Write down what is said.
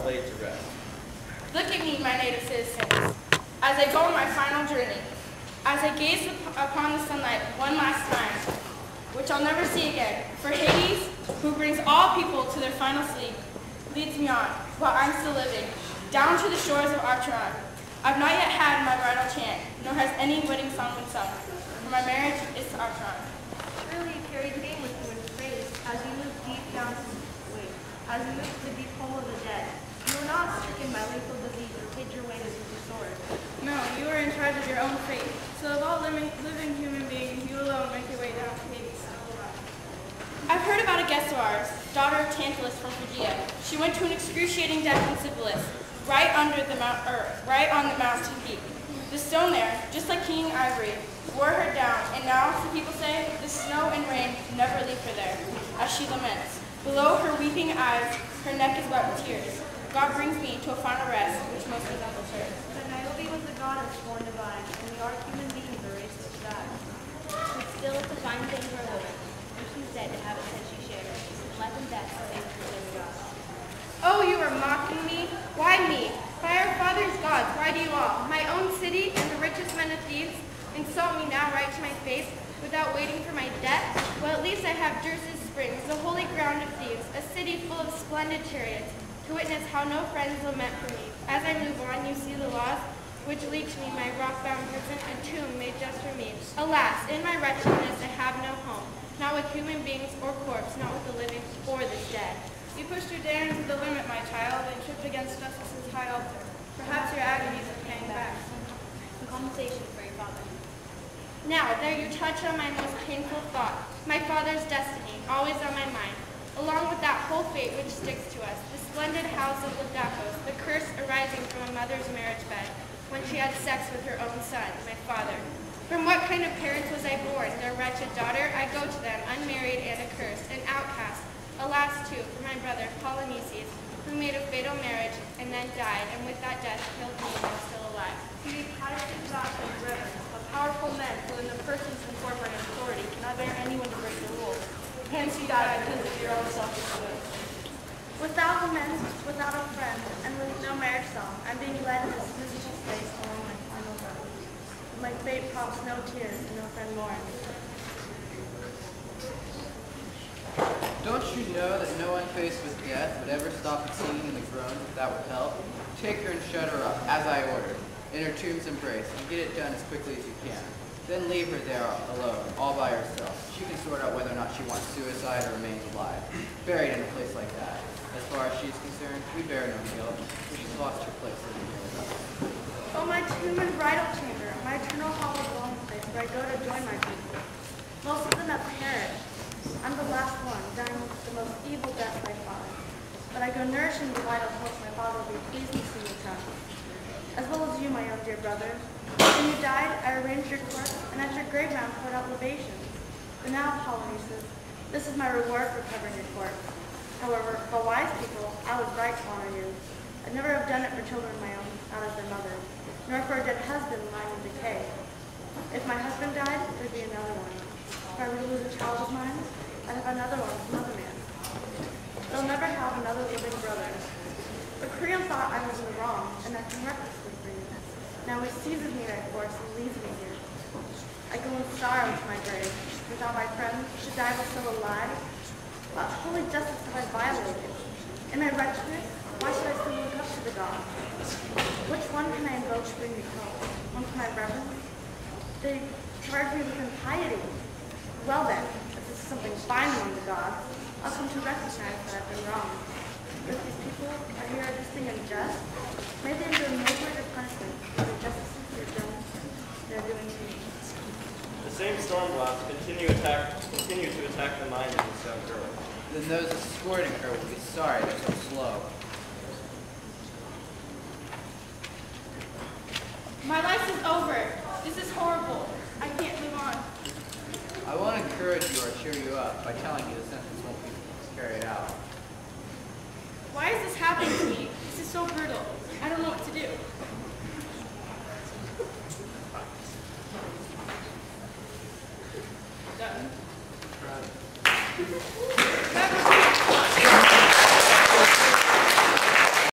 laid to rest. Look at me, my native citizens, as I go on my final journey, as I gaze upon the sunlight one last time, which I'll never see again, for Hades, who brings all people to their final sleep, leads me on, while I'm still living, down to the shores of Archeron. I've not yet had my bridal chant, nor has any wedding song been sung, for my marriage is to Archeron. Surely you carried fame with you in praise, as you moved deep down to as you moved to the deep hole of the dead. You were not stricken by lethal disease or hid your ways with your sword. No, you are in charge of your own fate. So of all living human beings, you alone make your way down to Hades. I've heard about a guest of ours, daughter of Tantalus from Phrygia. She went to an excruciating death in Syphilis, right under the right on the mountain peak. The stone there, just like King Ivory, wore her down, and now, so people say, the snow and rain never leave her there, as she laments. Below her weeping eyes, her neck is wet with tears. God brings me to a final rest, which most resembles hers. But Niobe was the goddess born divine, and we are human beings are raised to die. But still it's a fine thing for a woman, when she's dead, to have it said she shared. And life and death are things for living God. Oh, you are mocking me? Why me? By our fathers' gods, why do you all, my own city and the richest men of Thebes, insult me now right to my face without waiting for my death? Well, at least I have Dirce's springs, the holy ground of Thebes, a city full of splendid chariots, to witness how no friends lament for me. As I move on, you see the laws which lead to me, my rock-bound prison, a tomb made just for me. Alas, in my wretchedness I have no home, not with human beings or corpse, not with the living or the dead. You pushed your daring to the limit, my child, and tripped against justice's high altar. Perhaps your agonies are paying back. Some compensation for your father. Now, there you touch on my most painful thought, my father's destiny, always on my mind, along with that whole fate which sticks to us, the splendid house of Lydakos, the curse arising from a mother's marriage bed, when she had sex with her own son, my father. From what kind of parents was I born, their wretched daughter? I go to them, unmarried and accursed, an outcast. Alas, too, for my brother, Polynices, who made a fatal marriage and then died, and with that death killed me while still alive. You need piety, thoughts, and reverence, of powerful men who in the persons and corporate authority cannot bear anyone to break the rules. Hence you die because of your own selfish will. Without lament, without a friend, and with no marriage song, I'm being led to this miserable space along my final road. My fate prompts no tears and no friend mourns. Don't you know that no one faced with death would ever stop at singing in the groans if that would help? Take her and shut her up, as I ordered, in her tomb's embrace, and get it done as quickly as you can. Then leave her there alone, all by herself. She can sort out whether or not she wants suicide or remains alive. Buried in a place like that. As far as she's concerned, we bear no guilt, for she's lost her place living here with us. Oh, my tomb and bridal chamber, my eternal hall of dwelling place, where I go to join my people. Most of them have perished. I'm the last one, dying with the most evil death by father. But I go nourishing the vital hopes my father will be pleased to see me come. As well as you, my own dear brother. When you died, I arranged your corpse, and at your grave mound poured out libations. But now, Polynices, this is my reward for covering your corpse. However, for wise people, I was right to honor you. I'd never have done it for children of my own, not as their mother, nor for a dead husband lying in decay. If my husband died, there'd be another one. If I were to lose a child of mine, I'd have another one from another man. They'll never have another living brother. But Creon thought I was in the wrong, and acting recklessly for you. Now he seizes me by force and leaves me here. I go in sorrow to my grave, without my friends, should die while still alive. What holy justice have I violated? In my wretchedness, why should I still look up to the gods? Which one can I invoke to bring me hope? One can I reverence? They charge me with impiety. Well then, if this is something fine among the gods, I'll come to recognize that I've been wrong. If these people are here existing unjust, may they endure no greater punishment for the justices they're doing to me. The same storm blast continue to attack the mind of this young girl. Then those escorting her will be sorry they're so slow. My life is over. This is horrible. I can't move on. I won't encourage you or cheer you up by telling you the sentence won't be carried out. Why is this happening to me? This is so brutal. I don't know what to do. Done. Never